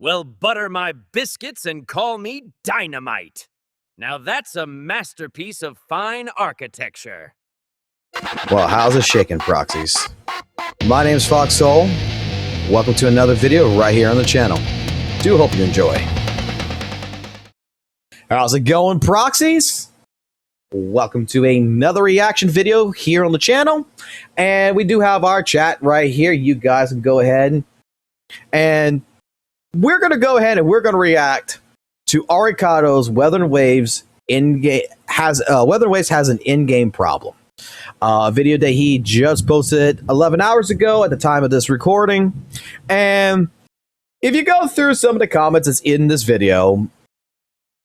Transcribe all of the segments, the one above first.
Well, butter my biscuits and call me dynamite. Now that's a masterpiece of fine architecture. Well, how's it shaking, proxies? My name's Fox Soul. Welcome to another video right here on the channel. Do hope you enjoy. How's it going, proxies? Welcome to another reaction video here on the channel. And we do have our chat right here. You guys can go ahead and we're going to go ahead and we're going to react to Arikado's Wuthering Wastes in-game Wuthering Wastes has an in-game problem. A video that he just posted 11 hours ago at the time of this recording. And if you go through some of the comments that's in this video,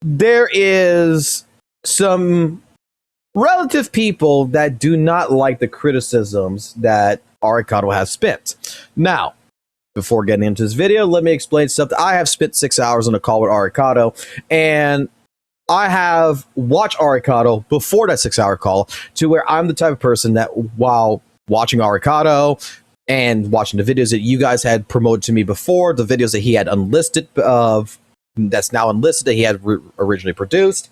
there is some relative people that do not like the criticisms that Arikado has spent. Now, before getting into this video, let me explain something. I have spent 6 hours on a call with Arikado, and I have watched Arikado before that 6-hour call to where I'm the type of person that while watching Arikado and watching the videos that you guys had promoted to me before, the videos that he had unlisted that's now unlisted that he had originally produced,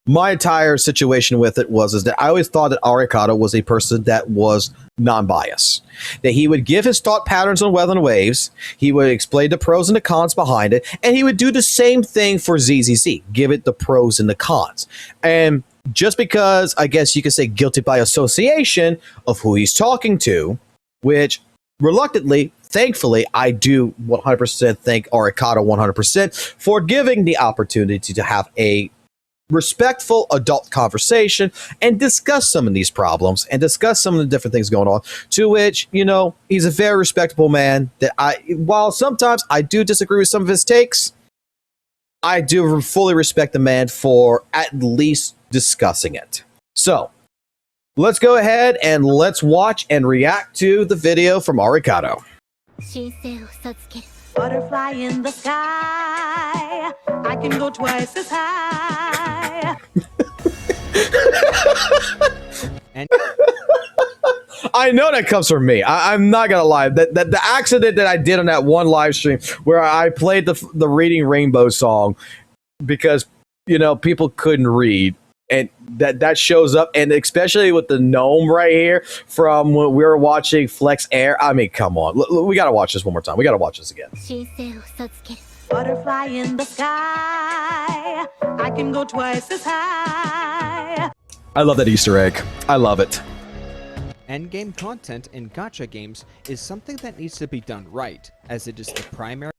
my entire situation with it was that I always thought that Arikado was a person that was non-biased. That he would give his thought patterns on Wuthering Wastes, he would explain the pros and the cons behind it, and he would do the same thing for ZZZ, give it the pros and the cons. And just because, I guess you could say guilty by association of who he's talking to, which reluctantly, thankfully, I do 100% thank Arikado 100% for giving the opportunity to have a respectful adult conversation and discuss some of these problems and discuss some of the different things going on, to which, you know, he's a very respectable man that while sometimes I do disagree with some of his takes, I do fully respect the man for at least discussing it. So let's go ahead and let's watch and react to the video from Arikado. Butterfly in the sky, I can go twice as high. And I know that comes from me. I'm not gonna lie. The accident that I did on that one live stream where I played the Reading Rainbow song because, you know, people couldn't read, and that shows up, and especially with the gnome right here from when we were watching Flex Air. I mean, come on, we gotta watch this one more time. We gotta watch this again. Butterfly in the sky, I can go twice as high. I love that Easter egg. I love it. endgame content in gacha games is something that needs to be done right, as it is the primary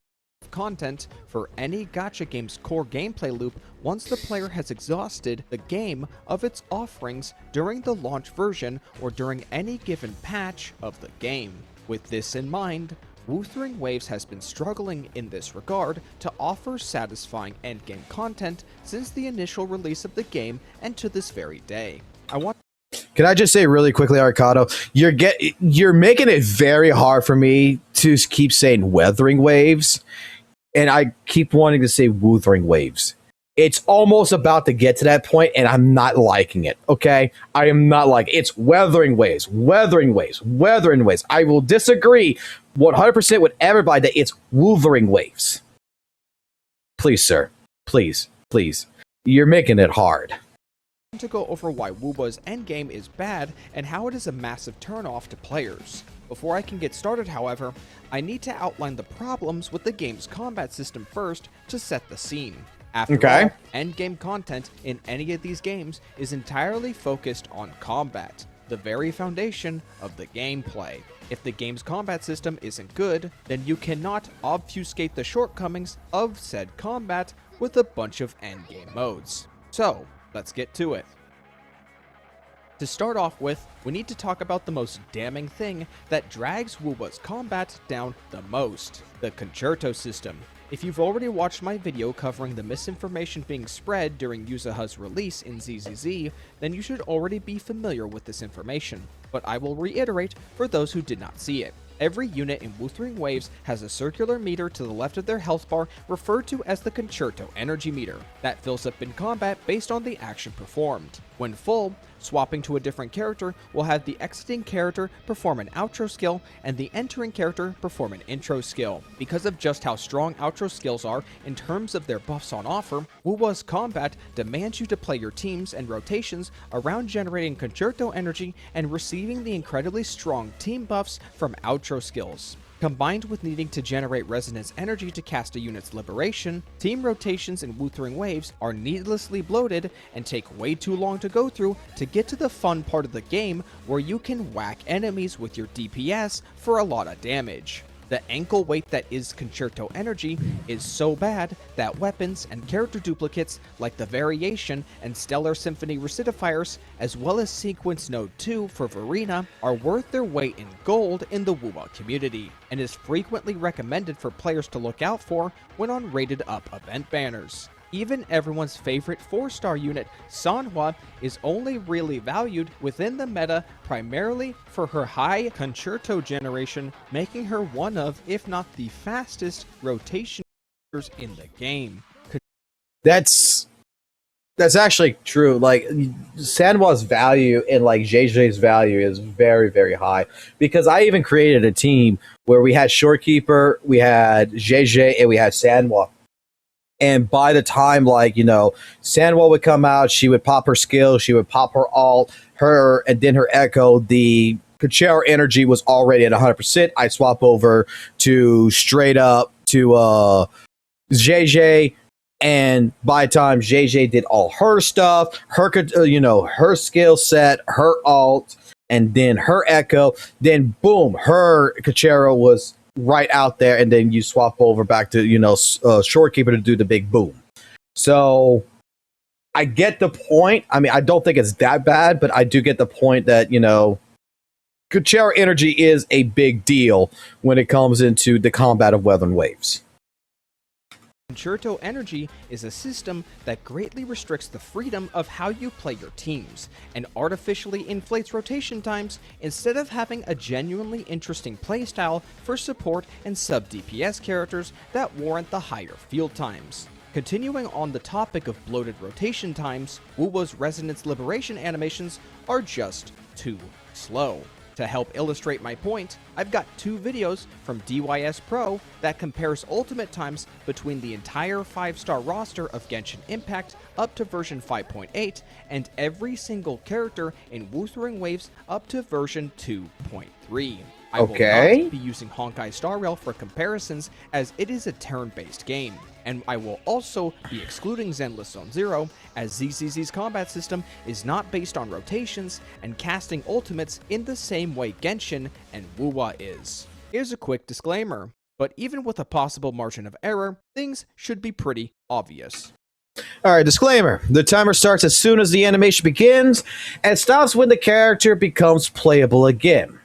content for any gacha game's core gameplay loop once the player has exhausted the game of its offerings during the launch version or during any given patch of the game. With this in mind, Wuthering Wastes has been struggling in this regard to offer satisfying endgame content since the initial release of the game and to this very day. Can I just say really quickly, Arikado, you're making it very hard for me to keep saying Wuthering Wastes, and I keep wanting to say Wuthering Wastes. It's almost about to get to that point, and I'm not liking it, okay? I am not liking it. It's Wuthering Wastes, Wuthering Wastes, Wuthering Wastes. I will disagree 100% with everybody that it's Wuthering Wastes. Please, sir. Please, please. You're making it hard. To go over why Wuba's endgame is bad and how it is a massive turnoff to players. Before I can get started, however, I need to outline the problems with the game's combat system first to set the scene. After all, endgame content in any of these games is entirely focused on combat, the very foundation of the gameplay. If the game's combat system isn't good, then you cannot obfuscate the shortcomings of said combat with a bunch of endgame modes. So, let's get to it. To start off with, we need to talk about the most damning thing that drags Wuba's combat down the most, the Concerto system. If you've already watched my video covering the misinformation being spread during Yuzuha's release in ZZZ, then you should already be familiar with this information, but I will reiterate for those who did not see it. Every unit in Wuthering Wastes has a circular meter to the left of their health bar referred to as the Concerto Energy Meter that fills up in combat based on the action performed. When full, swapping to a different character will have the exiting character perform an outro skill and the entering character perform an intro skill. Because of just how strong outro skills are in terms of their buffs on offer, Wuwa's combat demands you to play your teams and rotations around generating concerto energy and receiving the incredibly strong team buffs from outro skills. Combined with needing to generate resonance energy to cast a unit's liberation, team rotations in Wuthering Waves are needlessly bloated and take way too long to go through to get to the fun part of the game where you can whack enemies with your DPS for a lot of damage. The ankle weight that is Concerto Energy is so bad that weapons and character duplicates like the Variation and Stellar Symphony Recidifiers, as well as Sequence Node 2 for Verena, are worth their weight in gold in the WoWa community, and is frequently recommended for players to look out for when on rated up event banners. Even everyone's favorite 4-star unit, Sanhua, is only really valued within the meta primarily for her high concerto generation, making her one of, if not the fastest, rotation in the game. That's actually true. Like, Sanwa's value and like JJ's value is very, very high, because I even created a team where we had Shorekeeper, we had JJ, and we had Sanwa. And by the time, like, Sanwa would come out, she would pop her skill, she would pop her ult, and then her echo. The Concerto energy was already at 100%. I swap over to straight up to JJ. And by the time JJ did all her stuff, her skill set, her ult, and then her echo, then boom, her Concerto was right out there, and then you swap over back to Shorekeeper to do the big boom. So I get the point. I mean, I don't think it's that bad, but I do get the point that Concerto energy is a big deal when it comes into the combat of Wuthering Waves. Concerto Energy is a system that greatly restricts the freedom of how you play your teams, and artificially inflates rotation times instead of having a genuinely interesting playstyle for support and sub-DPS characters that warrant the higher field times. Continuing on the topic of bloated rotation times, Wuwa's Resonance Liberation animations are just too slow. To help illustrate my point, I've got 2 videos from DYS Pro that compares ultimate times between the entire 5-star roster of Genshin Impact up to version 5.8 and every single character in Wuthering Waves up to version 2.3. I will not be using Honkai Star Rail for comparisons, as it is a turn-based game, and I will also be excluding Zenless Zone Zero, as ZZZ's combat system is not based on rotations and casting ultimates in the same way Genshin and Wuwa is. Here's a quick disclaimer, but even with a possible margin of error, things should be pretty obvious. All right, disclaimer. The timer starts as soon as the animation begins and stops when the character becomes playable again.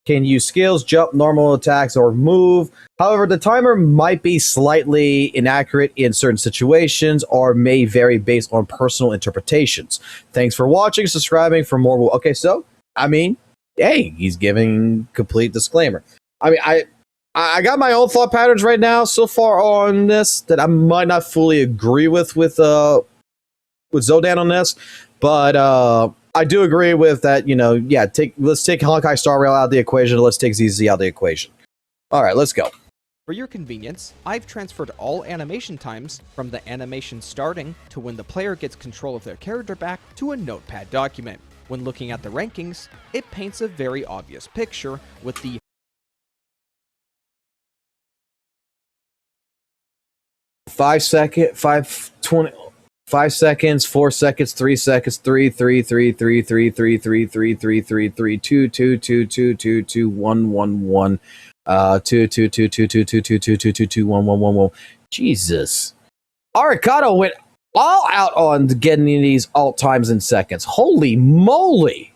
Can use skills, jump, normal attacks, or move. However, the timer might be slightly inaccurate in certain situations or may vary based on personal interpretations. Thanks for watching, subscribing for more. Okay, so, I mean, hey, he's giving complete disclaimer. I mean, I got my own thought patterns right now so far on this that I might not fully agree with Zodan on this, but I do agree with that, let's take Honkai Star Rail out of the equation, let's take ZZ out of the equation. All right, let's go. For your convenience, I've transferred all animation times from the animation starting to when the player gets control of their character back to a notepad document. When looking at the rankings, it paints a very obvious picture with the 5 second, 5:20. 5 seconds, 4 seconds, 3 seconds, 3, 3, 3, 3, 3, 3, 3, 3, 3, 3, 3, 2, 2, 2, 2, 2, 2, 1, 1, 1, 2, 2, 2, 2, 2, 2, 2, 2, 2, 2, 1, 1, 1, 1. Jesus. Arigato went all out on getting these alt times in seconds. Holy moly.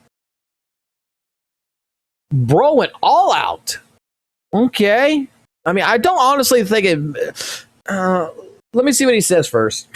Bro went all out. Okay. I mean, I don't honestly think it... let me see what he says first.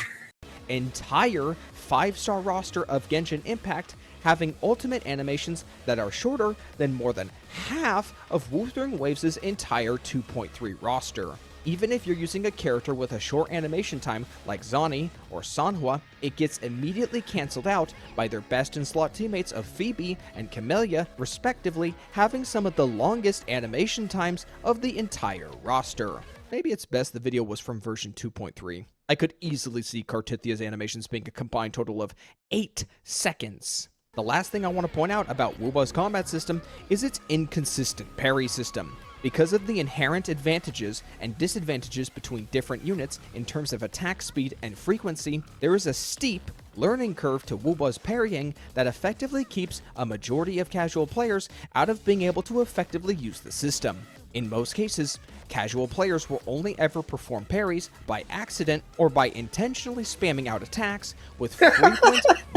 Entire 5-star roster of Genshin Impact having ultimate animations that are shorter than more than half of Wuthering Waves' entire 2.3 roster. Even if you're using a character with a short animation time like Zani or Sanhua, it gets immediately cancelled out by their best-in-slot teammates of Phoebe and Camellia, respectively, having some of the longest animation times of the entire roster. Maybe it's best the video was from version 2.3. I could easily see Cartithia's animations being a combined total of 8 seconds. The last thing I want to point out about Wuba's combat system is its inconsistent parry system. Because of the inherent advantages and disadvantages between different units in terms of attack speed and frequency, there is a steep learning curve to Wuba's parrying that effectively keeps a majority of casual players out of being able to effectively use the system. In most cases, casual players will only ever perform parries by accident or by intentionally spamming out attacks with frequent,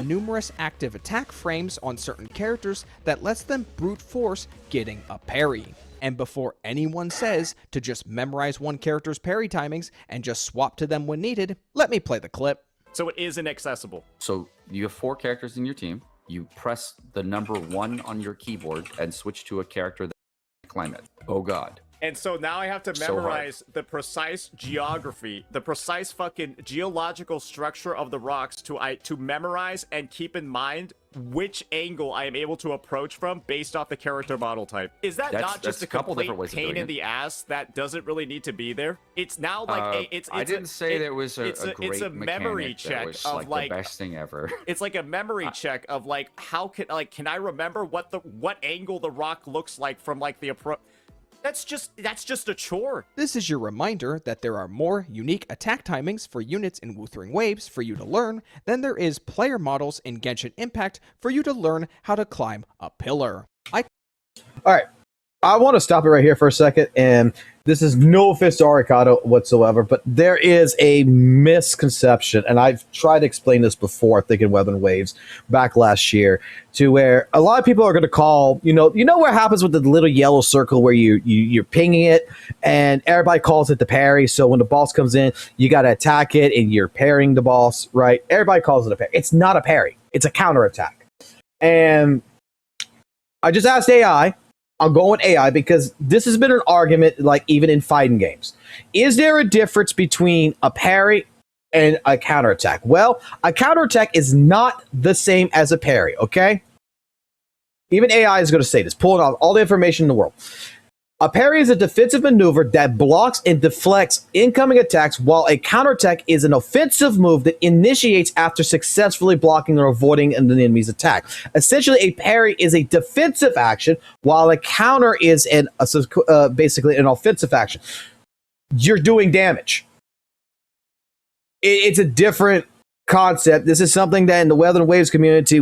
numerous active attack frames on certain characters that lets them brute force getting a parry. And before anyone says to just memorize one character's parry timings and just swap to them when needed, let me play the clip. So it is inaccessible. So you have 4 characters in your team. You press the number 1 on your keyboard and switch to a character that can climb it. Oh God. And so now I have to memorize the precise geography, the precise fucking geological structure of the rocks to memorize and keep in mind which angle I am able to approach from based off the character model type. Is that not just a couple complete different ways of pain doing in it. the ass that doesn't really need to be there? It's now like I didn't say that was a great it's a memory mechanic check that was of like the best thing ever. It's like a memory check of like how can I remember what angle the rock looks like from like the approach. That's just a chore. This is your reminder that there are more unique attack timings for units in Wuthering Waves for you to learn than there is player models in Genshin Impact for you to learn how to climb a pillar. All right. I want to stop it right here for a second, and this is no offense to Arikado whatsoever, but there is a misconception, and I've tried to explain this before, I think in Wuthering Waves back last year, to where a lot of people are going to call, you know what happens with the little yellow circle where you're pinging it, and everybody calls it the parry. So when the boss comes in, you got to attack it, and you're parrying the boss, right? Everybody calls it a parry. It's not a parry. It's a counterattack. And I just asked AI. I'll go with AI because this has been an argument, like even in fighting games. Is there a difference between a parry and a counterattack? Well, a counterattack is not the same as a parry, okay? Even AI is going to say this, pulling out all the information in the world. A parry is a defensive maneuver that blocks and deflects incoming attacks, while a counterattack is an offensive move that initiates after successfully blocking or avoiding an enemy's attack. Essentially, a parry is a defensive action, while a counter is basically an offensive action. You're doing damage. It's a different concept. This is something that in the Wuthering Waves community,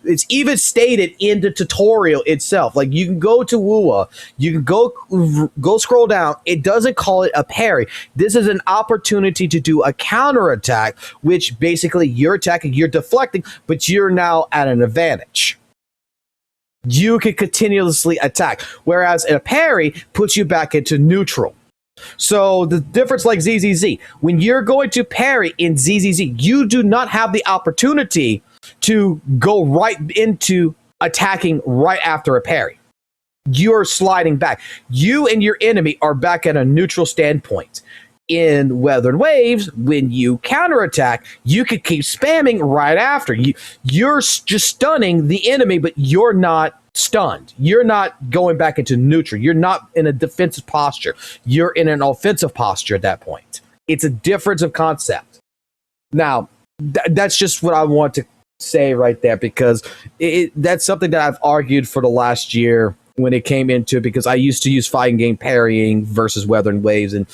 it's even stated in the tutorial itself. Like you can go to Wua, you can go scroll down. It doesn't call it a parry. This is an opportunity to do a counterattack, which basically you're attacking, you're deflecting, but you're now at an advantage. You can continuously attack, whereas a parry puts you back into neutral. So the difference, like ZZZ, when you're going to parry in ZZZ, you do not have the opportunity to go right into attacking right after a parry. You're sliding back. You and your enemy are back at a neutral standpoint. In Wuthering Waves, when you counterattack, you can keep spamming right after. You're just stunning the enemy, but you're not stunned. You're not going back into neutral. You're not in a defensive posture. You're in an offensive posture at that point. It's a difference of concept. Now, that's just what I want to say right there, because that's something that I've argued for the last year when it came into it, because I used to use fighting game parrying versus Wuthering Waves, and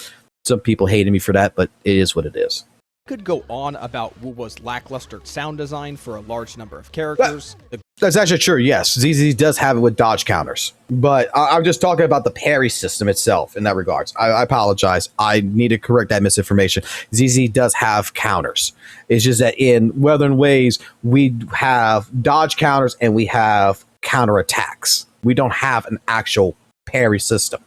some people hated me for that, but it is what it is. Could go on about Wuba's lackluster sound design for a large number of characters. That's actually true, yes. ZZ does have it with dodge counters. But I'm just talking about the parry system itself in that regards. I apologize. I need to correct that misinformation. ZZ does have counters. It's just that in Wuthering Waves, we have dodge counters and we have counterattacks. We don't have an actual parry system.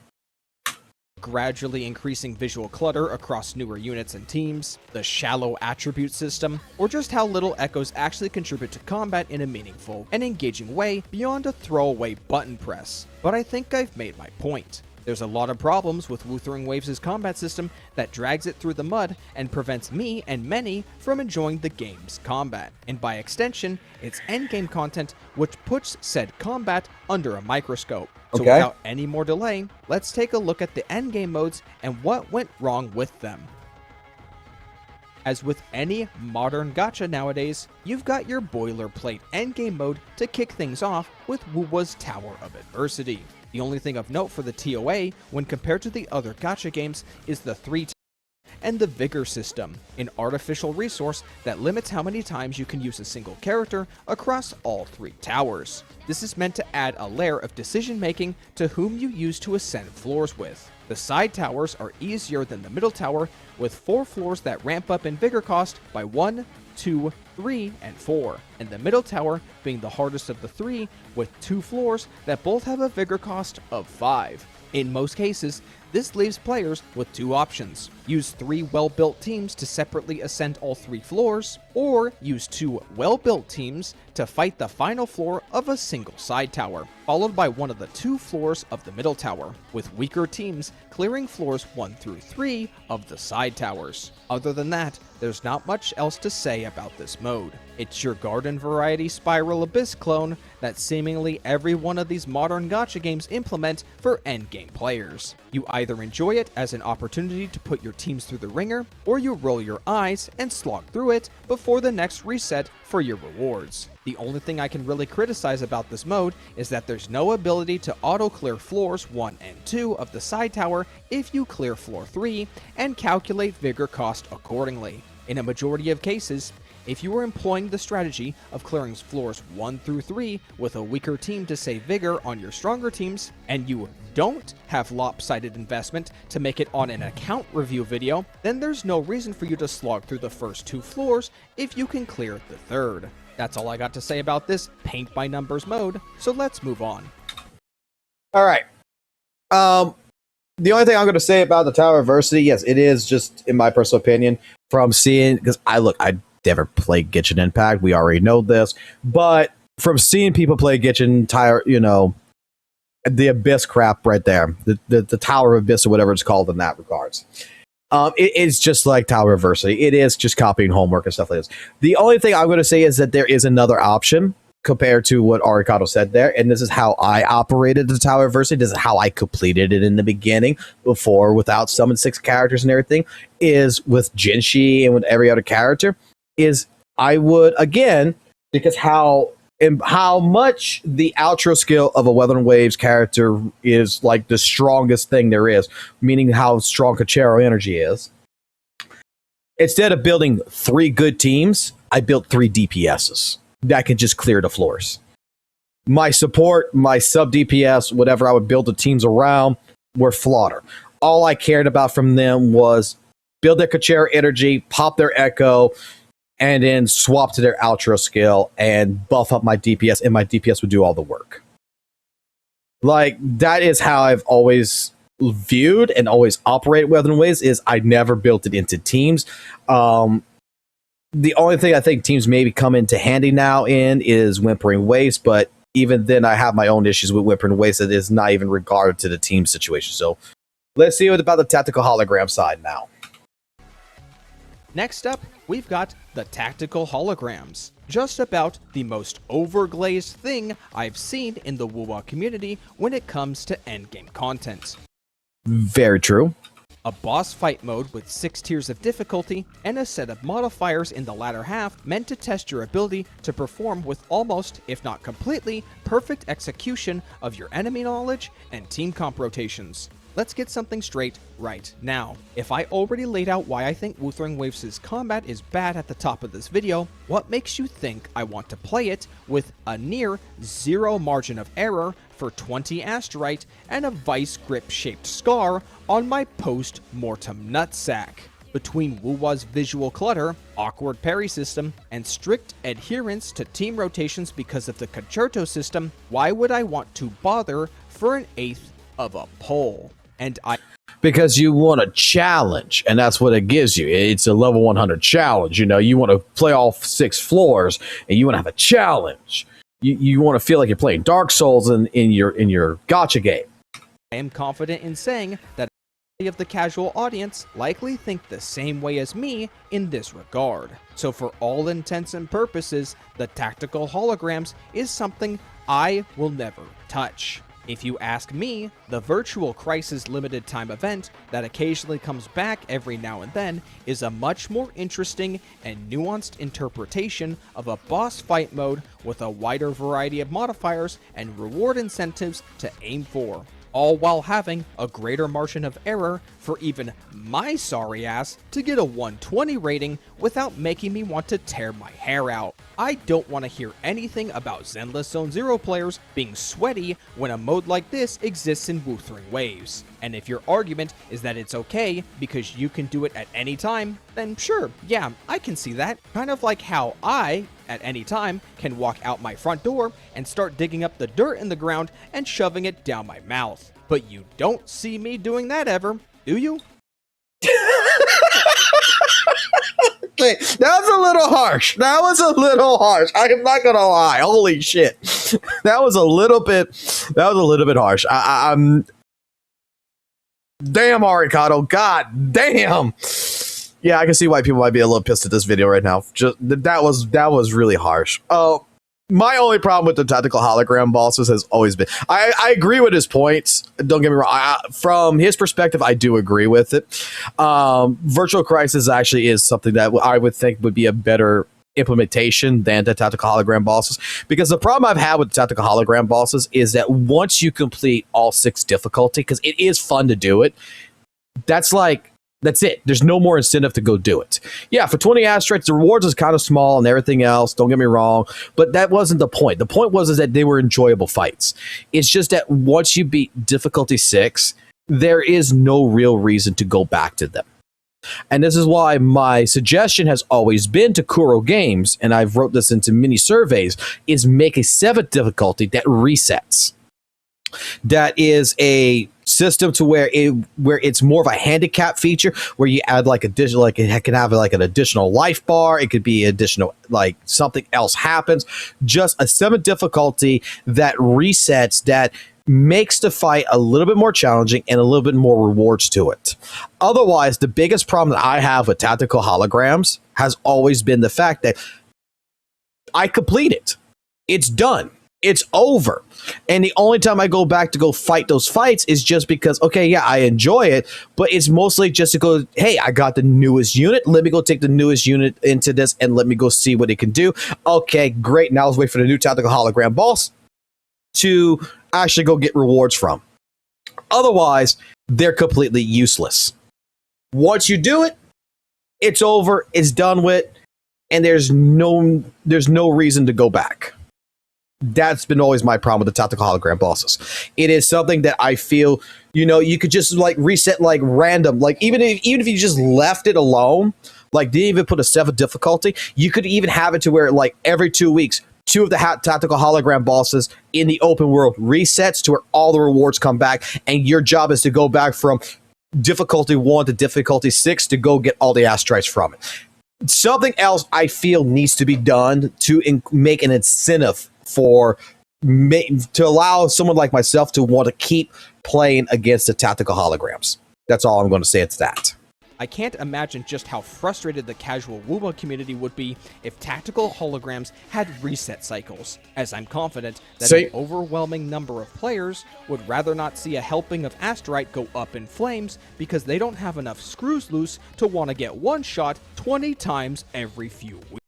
Gradually increasing visual clutter across newer units and teams, the shallow attribute system, or just how little echoes actually contribute to combat in a meaningful and engaging way beyond a throwaway button press. But I think I've made my point. There's a lot of problems with Wuthering Wastes' combat system that drags it through the mud and prevents me and many from enjoying the game's combat, and by extension, its endgame content, which puts said combat under a microscope. So Okay. without any more delay, let's take a look at the endgame modes and what went wrong with them. As with any modern gacha nowadays, you've got your boilerplate endgame mode to kick things off with Wuwa's Tower of Adversity. The only thing of note for the TOA when compared to the other gacha games is the 3 and the Vigor system, an artificial resource that limits how many times you can use a single character across all 3 towers. This is meant to add a layer of decision making to whom you use to ascend floors with. The side towers are easier than the middle tower, with 4 floors that ramp up in Vigor cost by 1, 2, 3, and 4, and the middle tower being the hardest of the 3, with 2 floors that both have a Vigor cost of 5. In most cases, this leaves players with 2 options. Use 3 well-built teams to separately ascend all 3 floors, or use 2 well-built teams to fight the final floor of a single side tower, followed by one of the 2 floors of the middle tower, with weaker teams clearing floors 1 through 3 of the side towers. Other than that, there's not much else to say about this mode. It's your garden variety Spiral Abyss clone that seemingly every one of these modern gacha games implement for endgame players. You either enjoy it as an opportunity to put your teams through the ringer, or you roll your eyes and slog through it before the next reset for your rewards. The only thing I can really criticize about this mode is that there's no ability to auto-clear floors 1 and 2 of the side tower if you clear floor 3 and calculate Vigor cost accordingly. In a majority of cases, if you are employing the strategy of clearing floors 1 through 3 with a weaker team to save Vigor on your stronger teams, and you don't have lopsided investment to make it on an account review video, then there's no reason for you to slog through the first 2 floors if you can clear the third. That's all I got to say about this paint by numbers mode, so let's move on. All right. The only thing I'm going to say about the Tower of Adversity, yes, it is just, in my personal opinion, from seeing, because I never played Genshin Impact, we already know this, but from seeing people play Genshin Tower, the Abyss crap right there, the Tower of Abyss or whatever it's called in that regards. It's just like Tower of Adversity. It is just copying homework and stuff like this. The only thing I'm going to say is that there is another option compared to what Arigato said there, and this is how I operated the Tower of Adversity. This is how I completed it in the beginning, before, without summon 6 characters and everything, is with Jinshi and with every other character, is I would, again, because how much the outro skill of a Wuthering Waves character is like the strongest thing there is, meaning how strong Kachero energy is. Instead of building 3 good teams, I built 3 DPSs that can just clear the floors. My support, my sub DPS, whatever I would build the teams around, were flawed. All I cared about from them was build their Kachero energy, pop their echo, and then swap to their outro skill and buff up my DPS, and my DPS would do all the work. Like, that is how I've always viewed and always operated Wuthering Waves, is I never built it into teams. The only thing I think teams maybe come into handy now is Whimpering Wastes, but even then I have my own issues with Whimpering Wastes that is not even regarded to the team situation. So let's see what about the tactical hologram side now. Next up, we've got the tactical holograms. Just about the most overglazed thing I've seen in the WoWa community when it comes to endgame content. Very true. A boss fight mode with 6 tiers of difficulty, and a set of modifiers in the latter half meant to test your ability to perform with almost, if not completely, perfect execution of your enemy knowledge and team comp rotations. Let's get something straight right now. If I already laid out why I think Wuthering Waves' combat is bad at the top of this video, what makes you think I want to play it with a near 0 margin of error for 20 asterite and a vice grip shaped scar on my post-mortem nutsack? Between Wuwa's visual clutter, awkward parry system, and strict adherence to team rotations because of the concerto system, why would I want to bother for an 1/8 of a pole? Because you want a challenge, and that's what it gives you. It's a level 100 challenge. You want to play all 6 floors, and you want to have a challenge. You want to feel like you're playing Dark Souls in your gacha game. I am confident in saying that of the casual audience likely think the same way as me in this regard. So for all intents and purposes, the tactical holograms is something I will never touch. If you ask me, the Virtual Crisis limited time event that occasionally comes back every now and then is a much more interesting and nuanced interpretation of a boss fight mode with a wider variety of modifiers and reward incentives to aim for, all while having a greater margin of error for even my sorry ass to get a 120 rating without making me want to tear my hair out. I don't want to hear anything about Zenless Zone Zero players being sweaty when a mode like this exists in Wuthering Wastes. And if your argument is that it's okay because you can do it at any time, then sure, yeah, I can see that. Kind of like how I, at any time, can walk out my front door and start digging up the dirt in the ground and shoving it down my mouth. But you don't see me doing that ever, do you? Okay, that was a little harsh. I am not gonna lie. Holy shit. That was a little bit harsh. I'm damn, Aricato. God damn. Yeah, I can see why people might be a little pissed at this video right now. Just that was really harsh. Oh, my only problem with the tactical hologram bosses has always been, I agree with his points. Don't get me wrong. From his perspective, I do agree with it. Virtual Crisis actually is something that I would think would be a better implementation than the tactical hologram bosses, because the problem I've had with the tactical hologram bosses is that once you complete all 6 difficulty, because it is fun to do it, that's it. There's no more incentive to go do it. Yeah, for 20 asteroids, the rewards is kind of small and everything else. Don't get me wrong, but that wasn't the point. The point was that they were enjoyable fights. It's just that once you beat difficulty 6, there is no real reason to go back to them. And this is why my suggestion has always been to Kuro Games, and I've wrote this into many surveys, is make a 7th difficulty that resets. That is a system to where it's more of a handicap feature, where you add like additional, like it can have like an additional life bar. It could be additional, like something else happens. Just a 7th difficulty that resets, that makes the fight a little bit more challenging and a little bit more rewards to it. Otherwise, the biggest problem that I have with tactical holograms has always been the fact that I complete it. It's done. It's over. And the only time I go back to go fight those fights is just because, okay, yeah, I enjoy it, but it's mostly just to go, hey, I got the newest unit. Let me go take the newest unit into this and let me go see what it can do. Okay, great. Now let's wait for the new tactical hologram boss to actually go get rewards from. Otherwise, they're completely useless. Once you do it, it's over, it's done with, and there's no reason to go back. That's been always my problem with the tactical hologram bosses. It is something that I feel, you could just like reset like random, like even if you just left it alone, like didn't even put a 7th difficulty, you could even have it to where like every 2 weeks, 2 of the tactical hologram bosses in the open world resets to where all the rewards come back, and your job is to go back from difficulty 1 to difficulty 6 to go get all the asteroids from it. Something else I feel needs to be done to make an incentive to allow someone like myself to want to keep playing against the tactical holograms. That's all I'm going to say to that. I can't imagine just how frustrated the casual WUBA community would be if tactical holograms had reset cycles, as I'm confident that an overwhelming number of players would rather not see a helping of asteroid go up in flames because they don't have enough screws loose to want to get one shot 20 times every few weeks.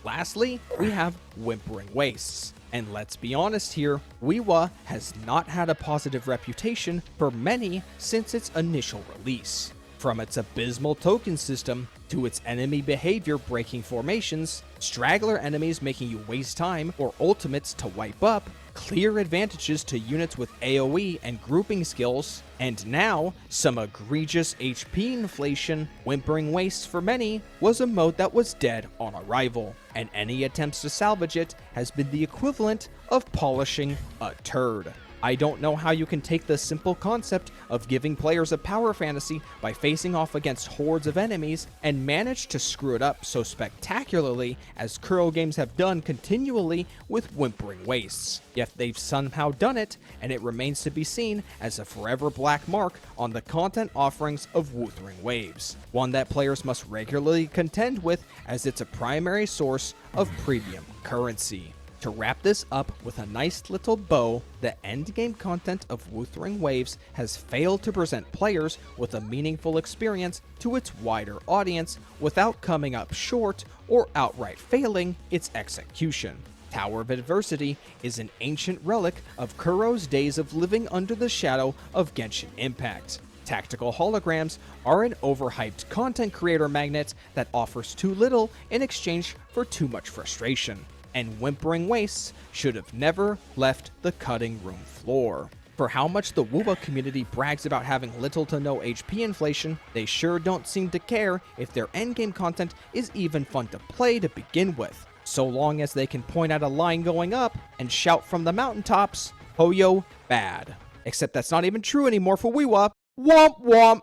Lastly, we have Whimpering Wastes. And let's be honest here, WEWA has not had a positive reputation for many since its initial release. From its abysmal token system, to its enemy behavior breaking formations, straggler enemies making you waste time, or ultimates to wipe up, clear advantages to units with AoE and grouping skills, and now some egregious HP inflation, Whimpering Wastes for many was a mode that was dead on arrival, and any attempts to salvage it has been the equivalent of polishing a turd. I don't know how you can take the simple concept of giving players a power fantasy by facing off against hordes of enemies and manage to screw it up so spectacularly as Kuro games have done continually with Whimpering Wastes. Yet they've somehow done it, and it remains to be seen as a forever black mark on the content offerings of Wuthering Waves, one that players must regularly contend with as it's a primary source of premium currency. To wrap this up with a nice little bow, the endgame content of Wuthering Waves has failed to present players with a meaningful experience to its wider audience without coming up short or outright failing its execution. Tower of Adversity is an ancient relic of Kuro's days of living under the shadow of Genshin Impact. Tactical holograms are an overhyped content creator magnet that offers too little in exchange for too much frustration. And Whimpering Wastes should have never left the cutting room floor. For how much the WoWa community brags about having little to no HP inflation, they sure don't seem to care if their endgame content is even fun to play to begin with, so long as they can point out a line going up and shout from the mountaintops, "Hoyo bad." Except that's not even true anymore for WoWa. Womp womp!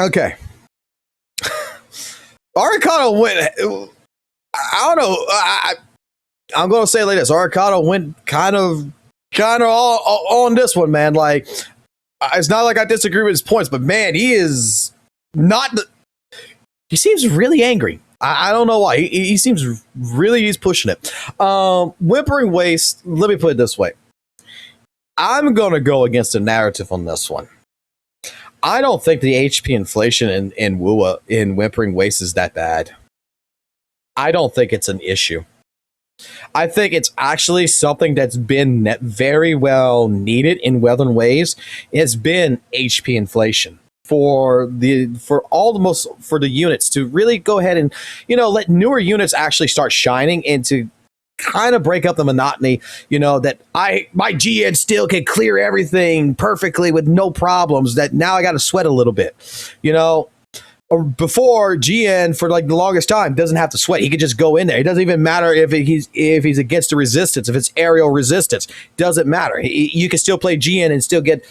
Okay. Arcano went. I don't know. I'm going to say it like this. Arcano went kind of all on this one, man. Like, it's not like I disagree with his points, but man, he is not. He seems really angry. I don't know why. He seems really, he's pushing it. Whimpering Waste, let me put it this way. I'm going to go against the narrative on this one. I don't think the HP inflation in WoWa in Whimpering Waste is that bad. I don't think it's an issue. I think it's actually something that's been very well needed in Wuthering Waves. It's been HP inflation for the units to really go ahead and, you know, let newer units actually start shining and to kind of break up the monotony, you know, that my GN still can clear everything perfectly with no problems, that now I got to sweat a little bit, you know. Or before, GN for like the longest time doesn't have to sweat. He could just go in there. It doesn't even matter if he's against the resistance, if it's aerial resistance, doesn't matter. You can still play GN and still get,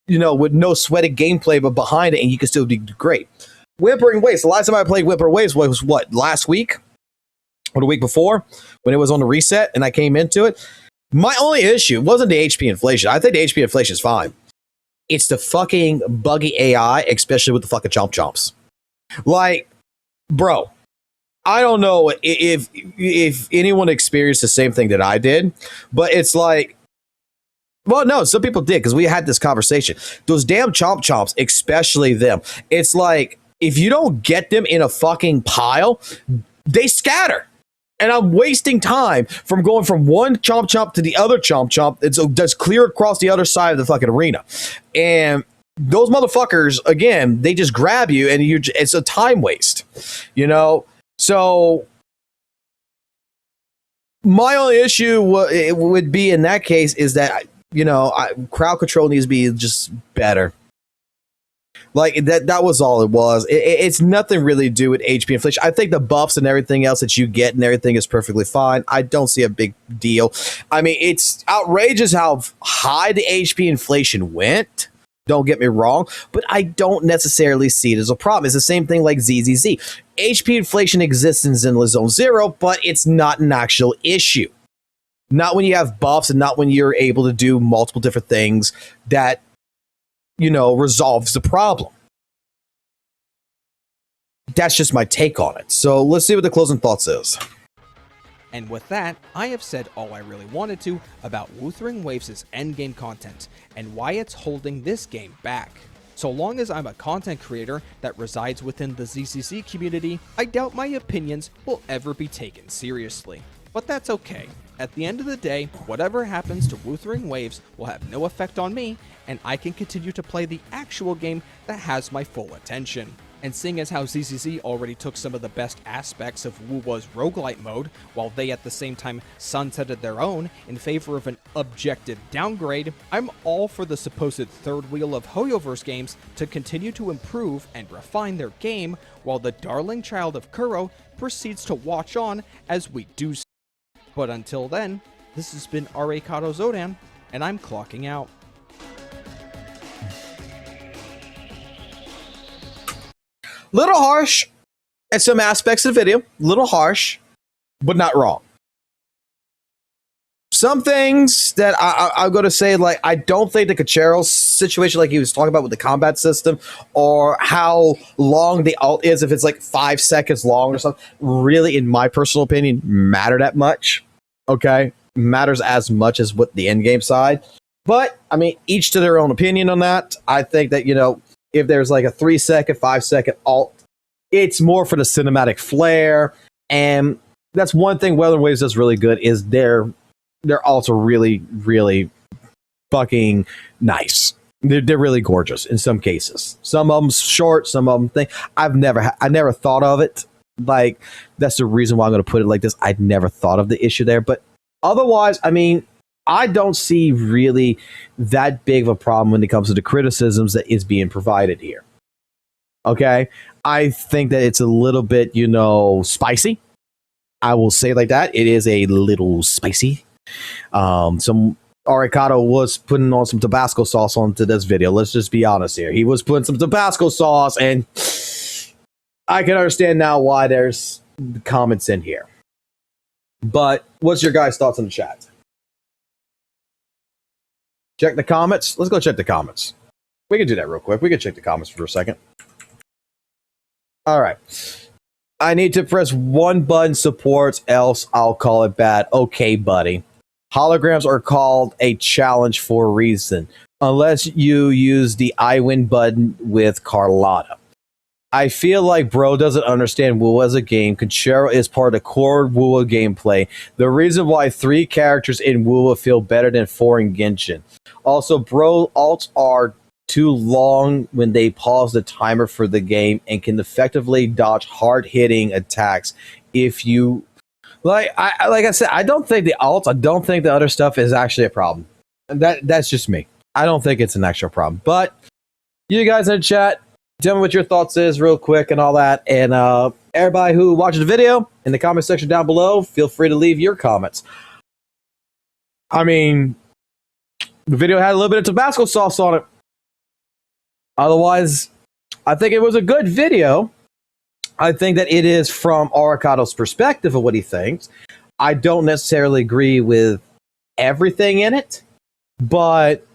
you know, with no sweated gameplay, but behind it, and you can still be great. Whimpering Wastes. The last time I played Whimpering Wastes was what, last week or the week before, when it was on the reset and I came into it. My only issue wasn't the HP inflation. I think the HP inflation is fine. It's the fucking buggy AI, especially with the fucking chomps. Like, bro, I don't know if anyone experienced the same thing that I did, but it's like, well, no, some people did, because we had this conversation. Those damn chomps, especially them. It's like, if you don't get them in a fucking pile, they scatter. And I'm wasting time from going from one chomp to the other chomp. That's clear across the other side of the fucking arena. And those motherfuckers, again, they just grab you, and it's a time waste, you know? So my only issue would be in that case is that, you know, crowd control needs to be just better. Like, that was all it was. It's nothing really to do with HP inflation. I think the buffs and everything else that you get and everything is perfectly fine. I don't see a big deal. I mean, it's outrageous how high the HP inflation went. Don't get me wrong, but I don't necessarily see it as a problem. It's the same thing like ZZZ. HP inflation exists in Zenless Zone 0, but it's not an actual issue. Not when you have buffs and not when you're able to do multiple different things that, you know, resolves the problem. That's just my take on it. So let's see what the closing thoughts is. And with that, I have said all I really wanted to about Wuthering Waves' endgame content and why it's holding this game back. So long as I'm a content creator that resides within the ZCC community, I doubt my opinions will ever be taken seriously. But that's okay. At the end of the day, whatever happens to Wuthering Waves will have no effect on me, and I can continue to play the actual game that has my full attention. And seeing as how ZCC already took some of the best aspects of WoWa's roguelite mode, while they at the same time sunsetted their own in favor of an objective downgrade, I'm all for the supposed third wheel of Hoyoverse games to continue to improve and refine their game, while the darling child of Kuro proceeds to watch on as we do so. But until then, This has been R.A. Kato Zodan, and I'm clocking out. Little harsh at some aspects of the video. Little harsh, but not wrong. Some things that I'm going to say, like, I don't think the Cachero situation, like he was talking about with the combat system, or how long the ult is, if it's like 5 seconds long or something, really, in my personal opinion, matter that much. Okay? Matters as much as what the endgame side. But, I mean, each to their own opinion on that. I think that, you know, if there's like a 3 second, 5 second ult, it's more for the cinematic flair. And that's one thing Wuthering Wastes does really good, is their ults are really, really fucking nice. They're really gorgeous in some cases. Some of them short, some of them thing. I never thought of it. Like, that's the reason why I'm going to put it like this. I'd never thought of the issue there. But otherwise, I mean, I don't see really that big of a problem when it comes to the criticisms that is being provided here. Okay? I think that it's a little bit, you know, spicy. I will say it like that. It is a little spicy. Some Aricado was putting on some Tabasco sauce onto this video. Let's just be honest here. He was putting some Tabasco sauce, and I can understand now why there's comments in here. But what's your guys' thoughts in the chat? Check the comments. Let's go check the comments. We can do that real quick. We can check the comments for a second. All right. I need to press one button supports, else I'll call it bad. Okay, buddy. Holograms are called a challenge for a reason, unless you use the I win button with Carlotta. I feel like bro doesn't understand WoW as a game. Conchero is part of the core WoW gameplay. The reason why 3 characters in WoW feel better than 4 in Genshin. Also, bro ults are too long when they pause the timer for the game and can effectively dodge hard-hitting attacks if you... Like I said, I don't think the ults, I don't think the other stuff is actually a problem. That's just me. I don't think it's an actual problem. But you guys in the chat, tell me what your thoughts is real quick and all that. And everybody who watches the video, in the comment section down below, feel free to leave your comments. I mean, the video had a little bit of Tabasco sauce on it. Otherwise, I think it was a good video. I think that it is from Aricado's perspective of what he thinks. I don't necessarily agree with everything in it, but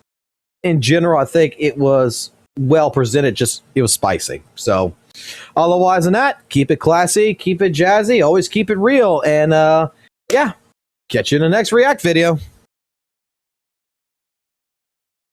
in general, I think it was well presented. Just, it was spicy. So, otherwise than that, keep it classy, keep it jazzy, always keep it real, and yeah, catch you in the next React video.